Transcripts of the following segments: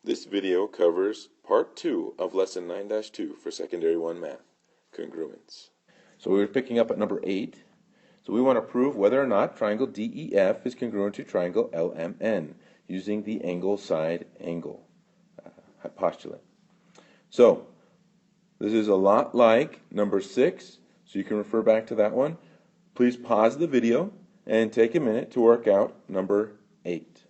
This video covers Part 2 of Lesson 9-2 for Secondary 1 Math, Congruence. So we're picking up at number 8. So we want to prove whether or not triangle DEF is congruent to triangle LMN using the angle side angle postulate. So this is a lot like number 6, so you can refer back to that one. Please pause the video and take a minute to work out number 8.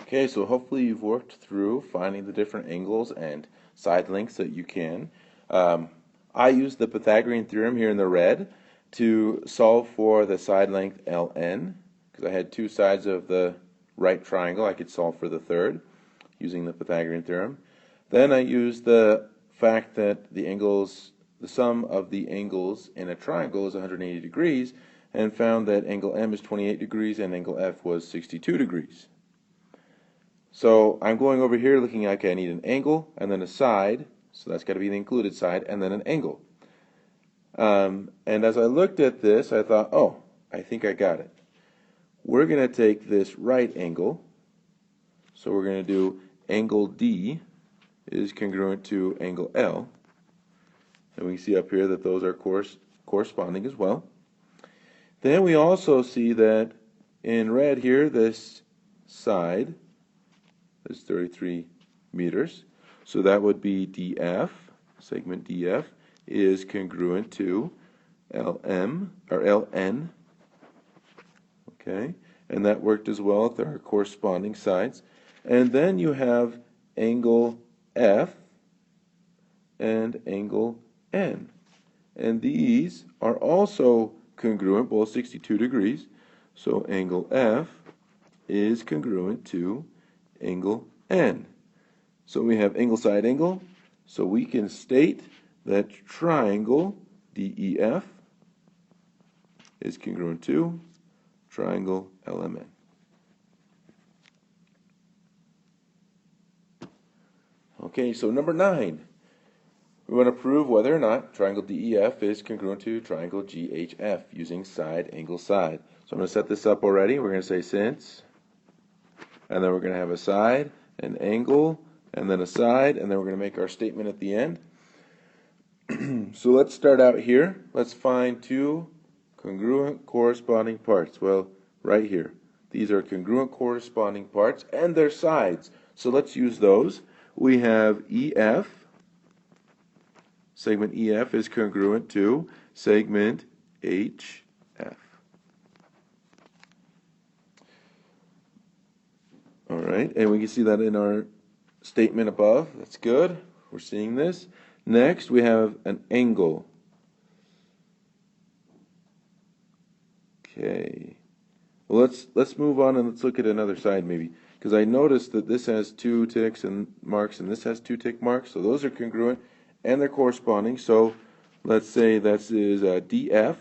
Okay, so hopefully you've worked through finding the different angles and side lengths that you can. I used the Pythagorean theorem here in the red to solve for the side length ln, because I had two sides of the right triangle. I could solve for the third using the Pythagorean theorem. Then I used the fact that the sum of the angles in a triangle is 180 degrees, and found that angle M is 28 degrees and angle F was 62 degrees. So I'm going over here looking like I need an angle and then a side, so that's got to be the included side, and then an angle. And as I looked at this, I thought, oh, I think I got it. We're going to take this right angle, so we're going to do angle D is congruent to angle L, and we see up here that those are corresponding as well. Then we also see that in red here, this side is 33 meters. So that would be DF, segment DF, is congruent to LM, or LN. Okay, and that worked as well with our corresponding sides. And then you have angle F and angle N. And these are also congruent, both 62 degrees. So angle F is congruent to angle N. So we have angle side angle, so we can state that triangle DEF is congruent to triangle LMN. Okay, so number 9. We want to prove whether or not triangle DEF is congruent to triangle GHF using side angle side. So I'm going to set this up already. We're going to say since, and then we're going to have a side, an angle, and then a side, and then we're going to make our statement at the end. So let's start out here. Let's find two congruent corresponding parts. Well, right here. These are congruent corresponding parts and their sides. So let's use those. We have EF. Segment EF is congruent to segment HF. All right, and we can see that in our statement above. That's good. We're seeing this. Next, we have an angle. Okay. Well, let's move on and let's look at another side maybe, because I noticed that this has 2 ticks and marks and this has 2 tick marks. So those are congruent and they're corresponding. So let's say that is DF.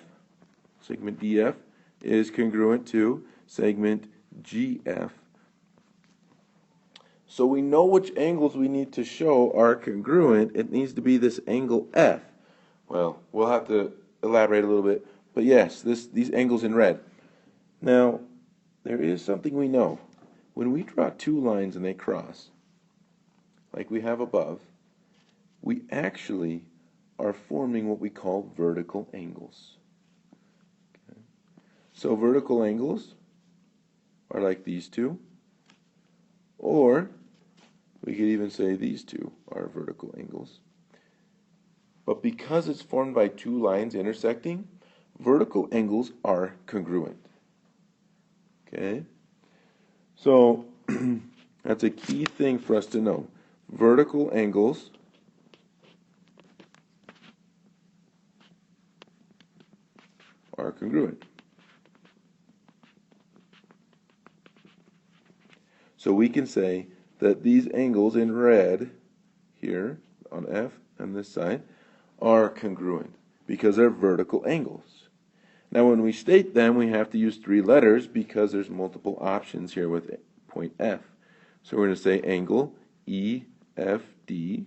Segment DF is congruent to segment GF. So we know which angles we need to show are congruent. It needs to be this angle F. Well, we'll have to elaborate a little bit. But yes, these angles in red. Now, there is something we know. When we draw two lines and they cross, like we have above, we actually are forming what we call vertical angles. Okay. So vertical angles are like these two, or we could even say these two are vertical angles. But because it's formed by two lines intersecting, vertical angles are congruent. Okay? So that's a key thing for us to know. Vertical angles are congruent. So we can say that these angles in red here on F and this side are congruent because they're vertical angles. Now when we state them, we have to use 3 letters because there's multiple options here with point F. So we're going to say angle EFD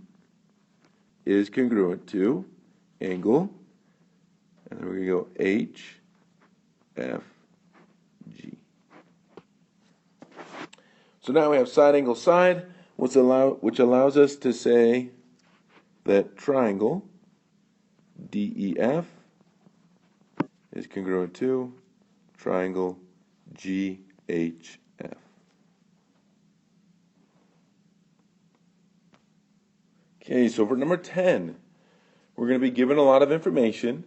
is congruent to angle, and then we're going to go HFG. So now we have side angle side, which allows us to say that triangle DEF is congruent to triangle GHF. Okay, so for number 10, we're going to be given a lot of information.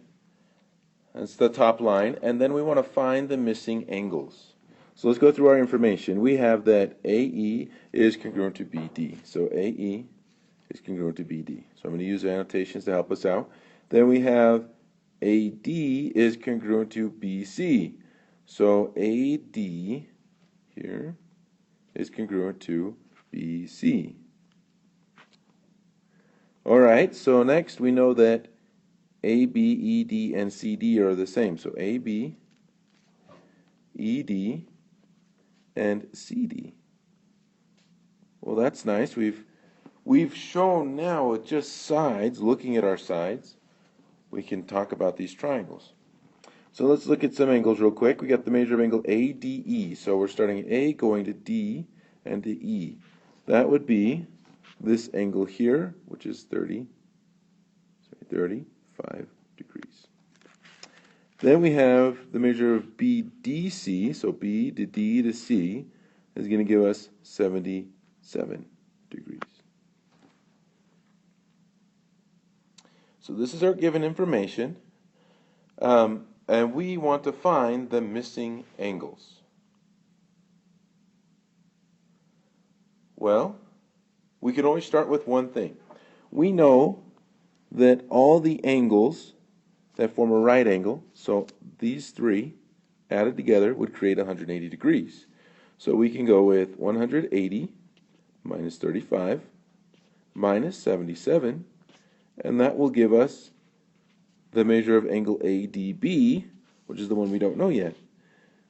That's the top line, and then we want to find the missing angles. So let's go through our information. We have that AE is congruent to BD. So AE is congruent to BD. So I'm going to use annotations to help us out. Then we have AD is congruent to BC. So AD here is congruent to BC. All right, so next we know that AB, ED, and CD are the same. So AB, ED, and CD. Well, that's nice. We've shown now with just sides, looking at our sides, we can talk about these triangles. So let's look at some angles real quick. We got the measure of angle ADE. So we're starting at A, going to D, and to E. That would be this angle here, which is 35 degrees. Then we have the measure of BDC, so B to D to C is going to give us 77 degrees. So this is our given information, and we want to find the missing angles. Well, we can only start with one thing. We know that all the angles that form a right angle, so these three added together would create 180 degrees. So we can go with 180 minus 35 minus 77, and that will give us the measure of angle ADB, which is the one we don't know yet.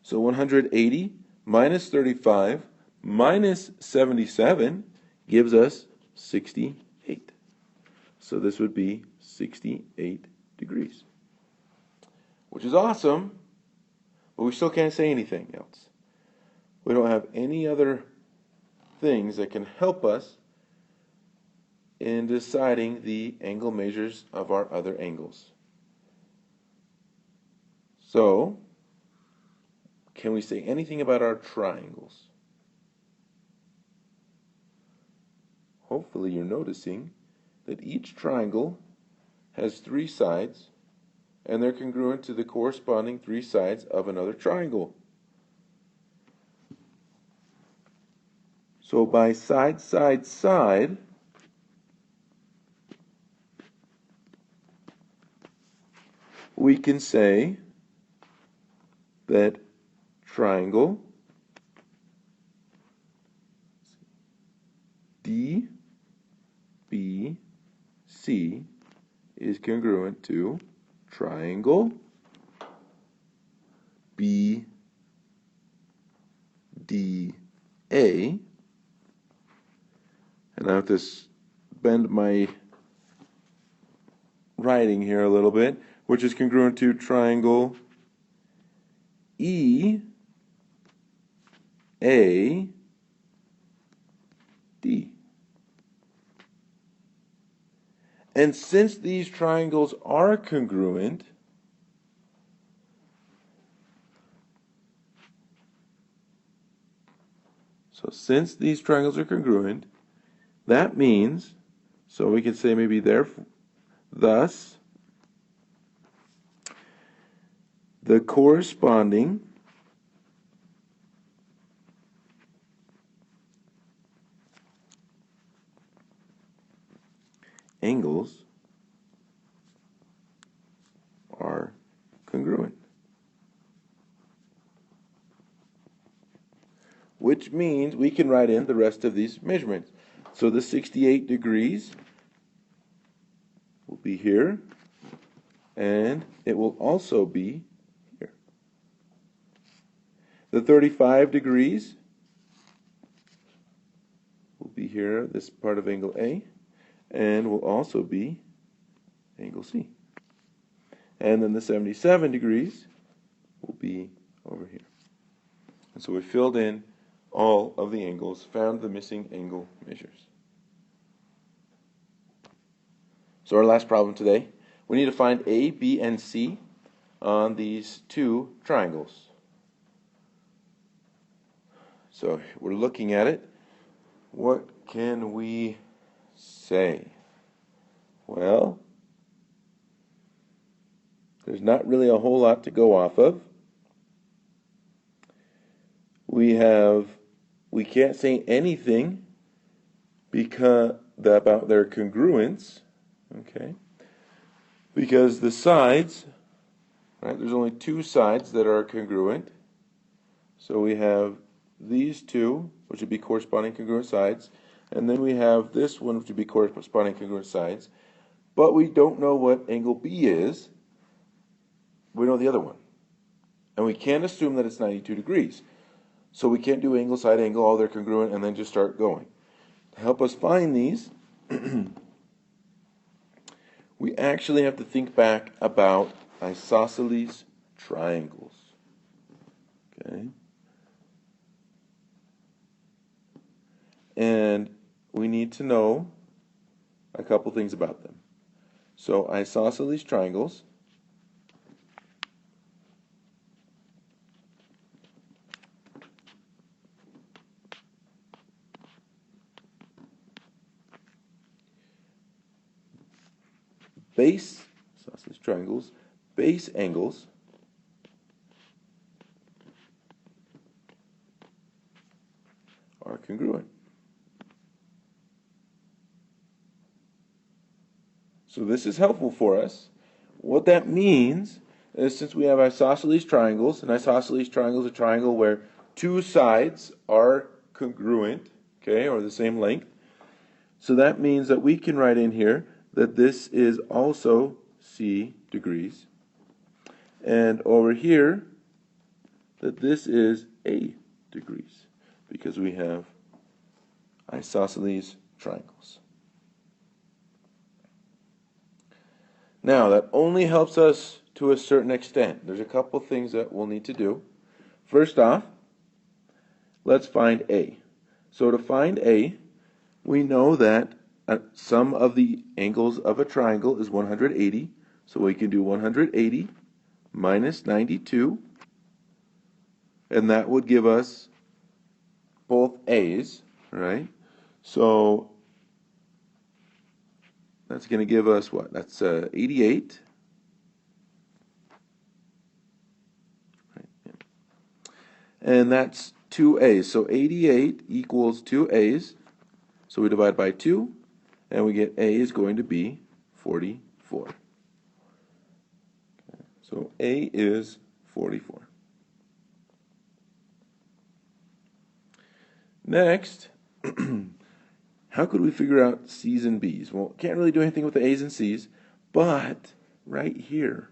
So 180 minus 35 minus 77 gives us 68. So this would be 68 degrees, which is awesome, but we still can't say anything else. We don't have any other things that can help us in deciding the angle measures of our other angles. So, can we say anything about our triangles? Hopefully you're noticing that each triangle has three sides, and they're congruent to the corresponding three sides of another triangle. So by side, side, side, we can say that triangle DBC is congruent to triangle BDA, and I have to bend my writing here a little bit, which is congruent to triangle EAD. And since these triangles are congruent, that means, so we could say maybe thus, the corresponding angles are congruent. Which means we can write in the rest of these measurements. So the 68 degrees will be here, and it will also be here. The 35 degrees will be here, this part of angle A, and will also be angle C. And then the 77 degrees will be over here. And so we filled in all of the angles, found the missing angle measures. So our last problem today, we need to find A, B, and C on these two triangles. So we're looking at it. What can we say? Well, there's not really a whole lot to go off of. We can't say anything about their congruence, okay? Because the sides, right, there's only two sides that are congruent. So we have these two, which would be corresponding congruent sides, and then we have this one, which would be corresponding congruent sides. But we don't know what angle B is. We know the other one. And we can't assume that it's 92 degrees. So we can't do angle, side angle, all they're congruent, and then just start going. To help us find these, we actually have to think back about isosceles triangles. Okay? And we need to know a couple things about them. So isosceles triangles base angles are congruent. So this is helpful for us. What that means is, since we have isosceles triangles, an isosceles triangle is a triangle where two sides are congruent, okay, or the same length. So that means that we can write in here that this is also C degrees, and over here that this is A degrees, because we have isosceles triangles. Now, that only helps us to a certain extent. There's a couple things that we'll need to do. First off, let's find A. So to find A, we know that sum of the angles of a triangle is 180. So we can do 180 minus 92, and that would give us both A's, right? So that's going to give us what? That's 88. Right, yeah. And that's 2 A's. So 88 equals 2 A's. So we divide by 2, and we get A is going to be 44. Okay. So A is 44. Next, how could we figure out C's and B's? Well, can't really do anything with the A's and C's, but right here,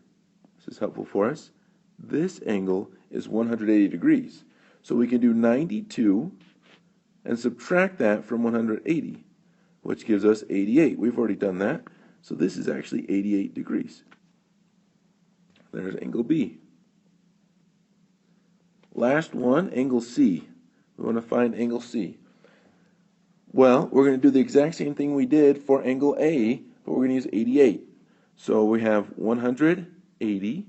this is helpful for us. This angle is 180 degrees. So we can do 92 and subtract that from 180, which gives us 88. We've already done that. So this is actually 88 degrees. There's angle B. Last one, angle C. We want to find angle C. Well, we're going to do the exact same thing we did for angle A, but we're going to use 88. So we have 180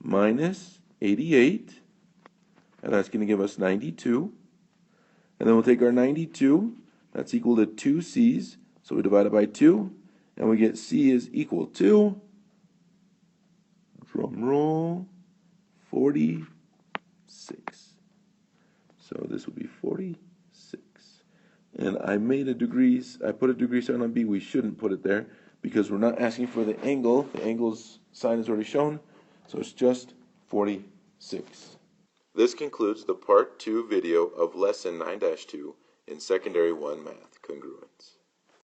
minus 88, and that's going to give us 92. And then we'll take our 92, that's equal to 2 C's, so we divide it by 2, and we get C is equal to, drum roll, 46. So this would be 46. And I put a degree sign on B. We shouldn't put it there because we're not asking for the angle. The angle's sign is already shown, so it's just 46. This concludes the Part 2 video of Lesson 9-2 in Secondary 1 Math, Congruence.